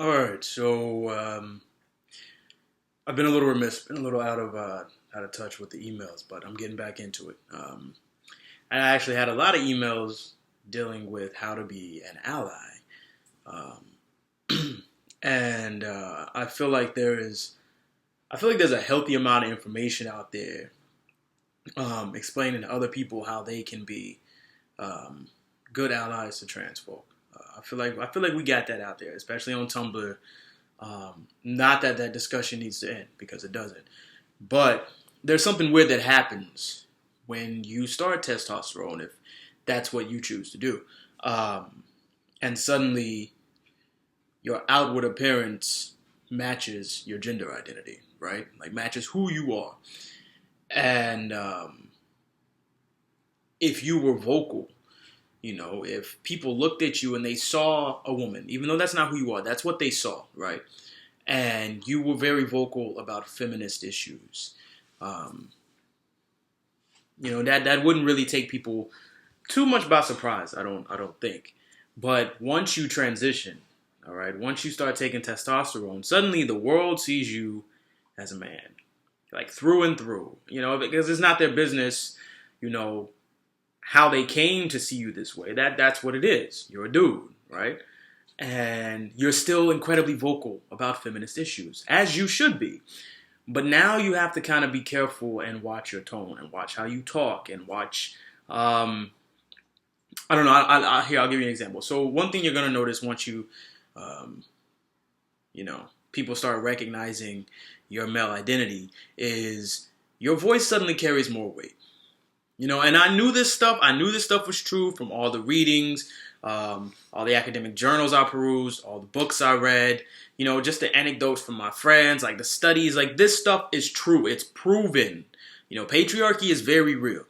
All right, so I've been a little remiss, been a little out of touch with the emails, but I'm getting back into it. I actually had a lot of emails dealing with how to be an ally, um, and I feel like there's a healthy amount of information out there explaining to other people how they can be um, good allies to trans folk. I feel like we got that out there, especially on Tumblr. Not that that discussion needs to end because it doesn't, but there's something weird that happens when you start testosterone, if that's what you choose to do, um, and suddenly your outward appearance matches your gender identity, right? Like matches who you are, and if you were vocal. If people looked at you and they saw a woman, even though that's not who you are, that's what they saw, right? And you were very vocal about feminist issues. Um, that wouldn't really take people too much by surprise. I don't think. But once you transition, all right, once you start taking testosterone, suddenly the world sees you as a man, like through and through. Because it's not their business. You know how they came to see you this way. That's what it is. You're a dude, right? And you're still incredibly vocal about feminist issues, as you should be. But now you have to kind of be careful and watch your tone and watch how you talk and watch. I don't know. Here, I'll give you an example. So one thing you're gonna notice once um, people start recognizing your male identity is your voice suddenly carries more weight. And I knew this stuff. I knew this stuff was true from all the readings, all the academic journals I perused, all the books I read, just the anecdotes from my friends, like the studies, like this stuff is true. It's proven. Patriarchy is very real,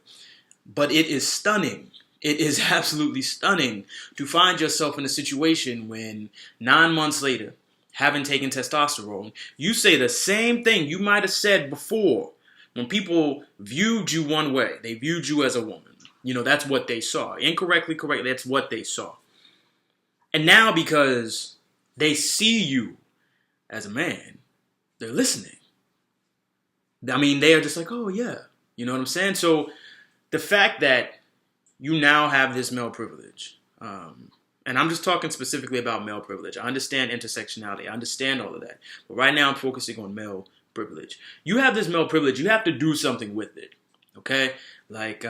but it is stunning. It is absolutely stunning to find yourself in a situation when 9 months later, having taken testosterone, you say the same thing you might have said before. When people viewed you one way, they viewed you as a woman. That's what they saw. Incorrectly, correctly, that's what they saw. And now because they see you as a man, they're listening. I mean, they are just like, oh yeah. You know what I'm saying? So the fact that you now have this male privilege, and I'm just talking specifically about male privilege. I understand intersectionality. I understand all of that. But right now I'm focusing on male privilege. You have this male privilege. You have to do something with it. Okay? Like,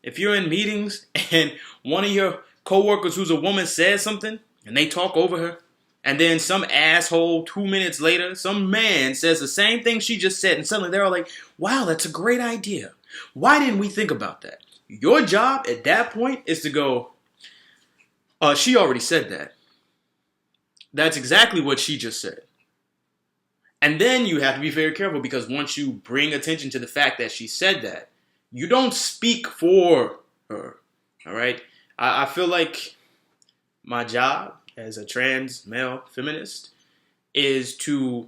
if you're in meetings and one of your coworkers who's a woman says something and they talk over her, and then some asshole 2 minutes later, some man says the same thing she just said, and suddenly they're all like, wow, that's a great idea. Why didn't we think about that? Your job at that point is to go, she already said that. That's exactly what she just said. And then you have to be very careful because once you bring attention to the fact that she said that, you don't speak for her. All right? I feel like my job as a trans male feminist is to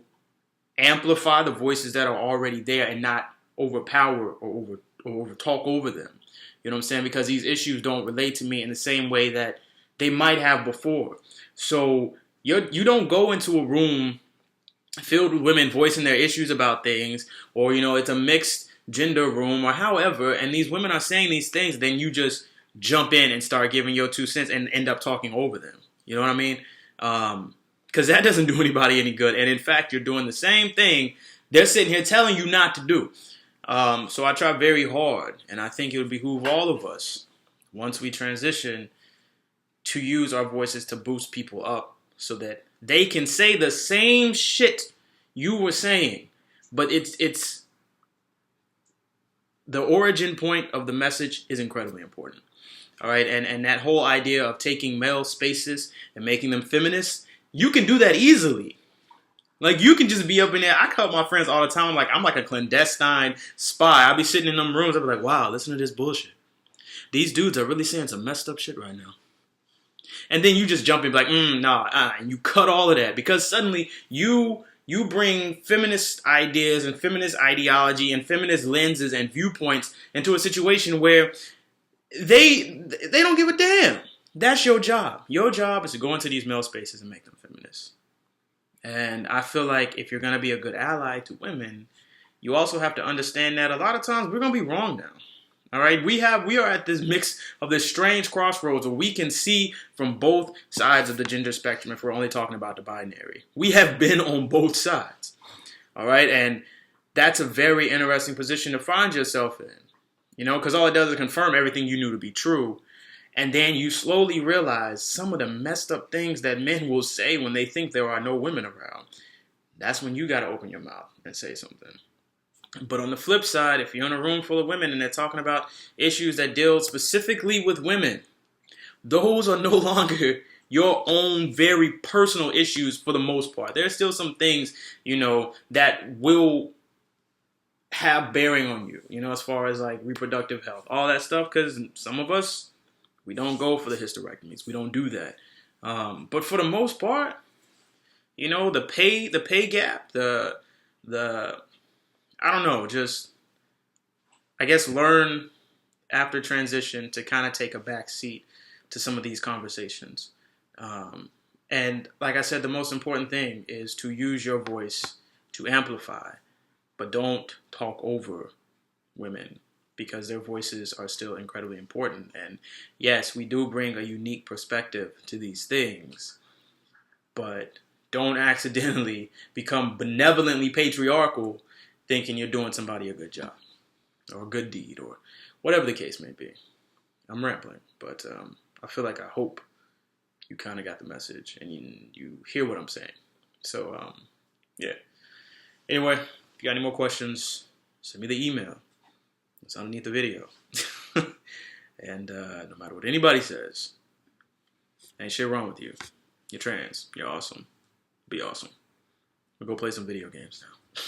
amplify the voices that are already there and not overpower or over talk over them. You know what I'm saying? Because these issues don't relate to me in the same way that they might have before. So you don't go into a room filled with women voicing their issues about things, or it's a mixed gender room or however, and these women are saying these things, then you just jump in and start giving your 2 cents and end up talking over them. You know what I mean? Because that doesn't do anybody any good. And in fact, you're doing the same thing they're sitting here telling you not to do. So I try very hard, and I think it would behoove all of us, once we transition, to use our voices to boost people up so that they can say the same shit you were saying. But it's the origin point of the message is incredibly important. All right, and that whole idea of taking male spaces and making them feminists, you can do that easily. Like, you can just be up in there. I tell my friends all the time, like, I'm like a clandestine spy. I'll be sitting in them rooms. I'll be like, wow, listen to this bullshit. These dudes are really saying some messed up shit right now. And then you just jump in like, and you cut all of that because suddenly you bring feminist ideas and feminist ideology and feminist lenses and viewpoints into a situation where they don't give a damn. That's your job. Your job is to go into these male spaces and make them feminists. And I feel like if you're going to be a good ally to women, you also have to understand that a lot of times we're going to be wrong now. All right, we are at this mix of this strange crossroads where we can see from both sides of the gender spectrum if we're only talking about the binary. We have been on both sides. All right, and that's a very interesting position to find yourself in. You know, because all it does is confirm everything you knew to be true. And then you slowly realize some of the messed up things that men will say when they think there are no women around. That's when you got to open your mouth and say something. But on the flip side, if you're in a room full of women and they're talking about issues that deal specifically with women, those are no longer your own very personal issues for the most part. There's still some things, that will have bearing on you, as far as like reproductive health, all that stuff, because some of us, we don't go for the hysterectomies. We don't do that. But for the most part, the pay gap, the I don't know, just I guess learn after transition to kind of take a back seat to some of these conversations. And like I said, the most important thing is to use your voice to amplify, but don't talk over women because their voices are still incredibly important. And yes, we do bring a unique perspective to these things, but don't accidentally become benevolently patriarchal thinking you're doing somebody a good job or a good deed or whatever the case may be. I'm rambling, but I feel like I hope you kind of got the message and you hear what I'm saying. So, yeah. Anyway, if you got any more questions, send me the email. It's underneath the video. And no matter what anybody says, ain't shit wrong with you. You're trans. You're awesome. Be awesome. We'll go play some video games now.